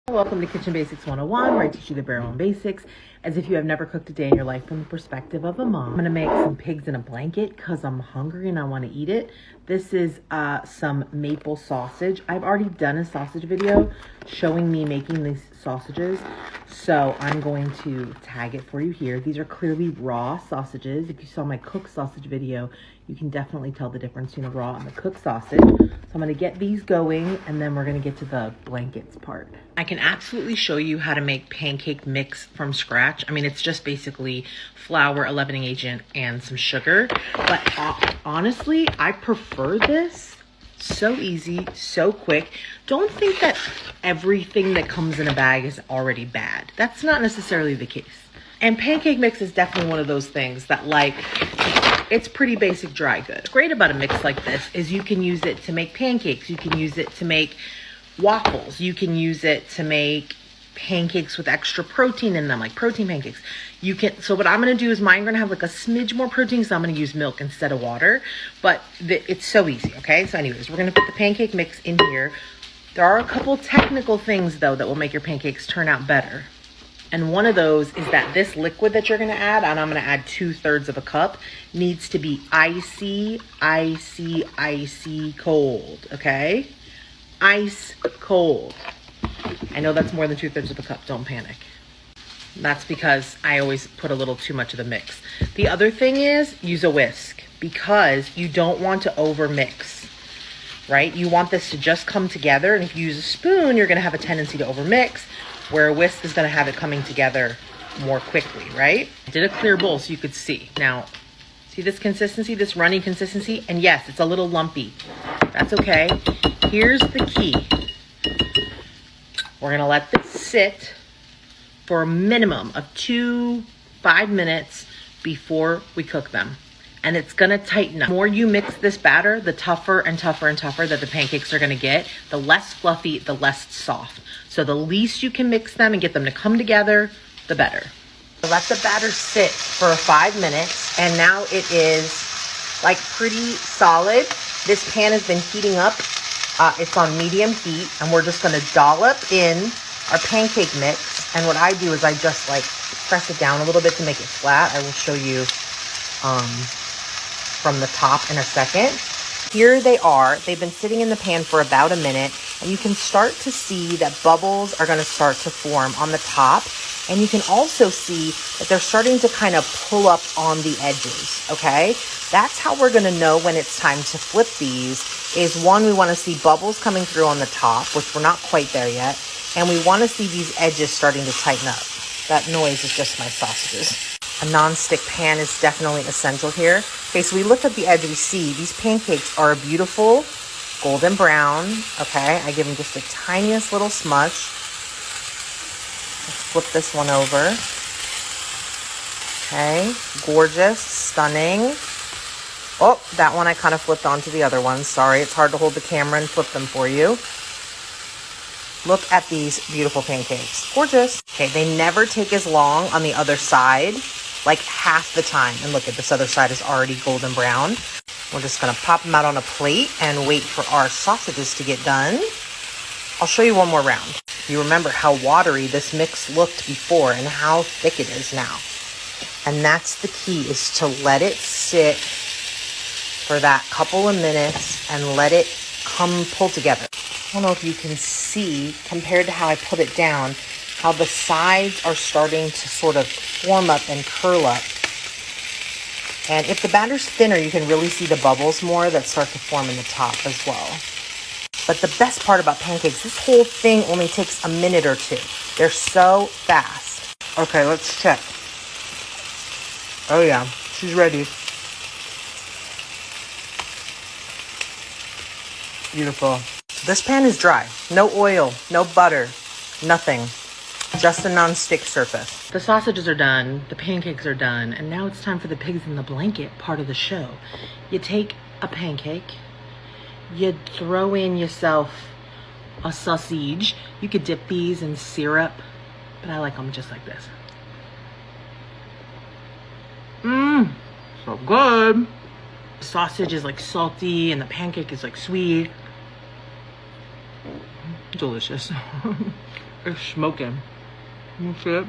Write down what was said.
Welcome to Kitchen Basics 101, where I teach you the bare bone basics as if you have never cooked a day in your life from the perspective of a mom. I'm gonna make some pigs in a blanket because I'm hungry and I want to eat it. This is some maple sausage. I've already done a sausage video showing me making these sausages, so I'm going to tag it for you here. These are clearly raw sausages. If you saw my cooked sausage video, you can definitely tell the difference between the raw and the cooked sausage. So I'm gonna get these going and then we're gonna get to the blankets part. I can absolutely show you how to make pancake mix from scratch. I mean, it's just basically flour, a leavening agent, and some sugar. But honestly, I prefer this. So easy, so quick. Don't think that everything that comes in a bag is already bad. That's not necessarily the case. And pancake mix is definitely one of those things that, like, it's pretty basic dry good. What's great about a mix like this is you can use it to make pancakes. You can use it to make waffles. You can use it to make pancakes with extra protein in them, like protein pancakes. You can, so what I'm gonna do is mine gonna have like a smidge more protein, so I'm gonna use milk instead of water, but it's so easy, okay? So anyways, we're gonna put the pancake mix in here. There are a couple technical things though that will make your pancakes turn out better. And one of those is that this liquid that you're gonna add, and I'm gonna add 2/3 of a cup, needs to be icy, icy, icy cold, okay? Ice cold. I know that's more than 2/3 of a cup, don't panic. That's because I always put a little too much of the mix. The other thing is use a whisk because you don't want to over mix, right? You want this to just come together, and if you use a spoon, you're gonna have a tendency to over mix, where a whisk is gonna have it coming together more quickly, right? I did a clear bowl so you could see. Now, see this consistency, this runny consistency? And yes, it's a little lumpy. That's okay. Here's the key. We're gonna let this sit for a minimum of 5 minutes before we cook them. And it's gonna tighten up. The more you mix this batter, the tougher and tougher and tougher that the pancakes are gonna get. The less fluffy, the less soft. So the least you can mix them and get them to come together, the better. So let the batter sit for 5 minutes, and now it is like pretty solid. This pan has been heating up. It's on medium heat, and we're just gonna dollop in our pancake mix. And what I do is I just like press it down a little bit to make it flat. I will show you from the top in a second. Here they are. They've been sitting in the pan for about a minute, and you can start to see that bubbles are gonna start to form on the top. And you can also see that they're starting to kind of pull up on the edges, okay? That's how we're gonna know when it's time to flip these, is one, we wanna see bubbles coming through on the top, which we're not quite there yet, and we wanna see these edges starting to tighten up. That noise is just my sausages. A non-stick pan is definitely essential here. Okay, so we look at the edge, we see these pancakes are a beautiful golden brown, okay? I give them just the tiniest little smudge. Let's flip this one over. Okay, gorgeous, stunning. Oh, that one I kind of flipped onto the other one. Sorry, it's hard to hold the camera and flip them for you. Look at these beautiful pancakes. Gorgeous. Okay, they never take as long on the other side, like half the time. And look at this other side is already golden brown. We're just gonna pop them out on a plate and wait for our sausages to get done. I'll show you one more round. You remember how watery this mix looked before and how thick it is now. And that's the key, is to let it sit for that couple of minutes and let it pull together. I don't know if you can see, compared to how I put it down, how the sides are starting to sort of form up and curl up. And if the batter's thinner, you can really see the bubbles more that start to form in the top as well. But the best part about pancakes, this whole thing only takes a minute or two. They're so fast. Okay, let's check. Oh yeah, she's ready. Beautiful. This pan is dry. No oil, no butter, nothing. Just a non-stick surface. The sausages are done, the pancakes are done, and now it's time for the pigs in the blanket part of the show. You take a pancake, you throw in yourself a sausage. You could dip these in syrup, but I like them just like this. So good. The sausage is like salty and the pancake is like sweet. Delicious. It's smoking. You see it?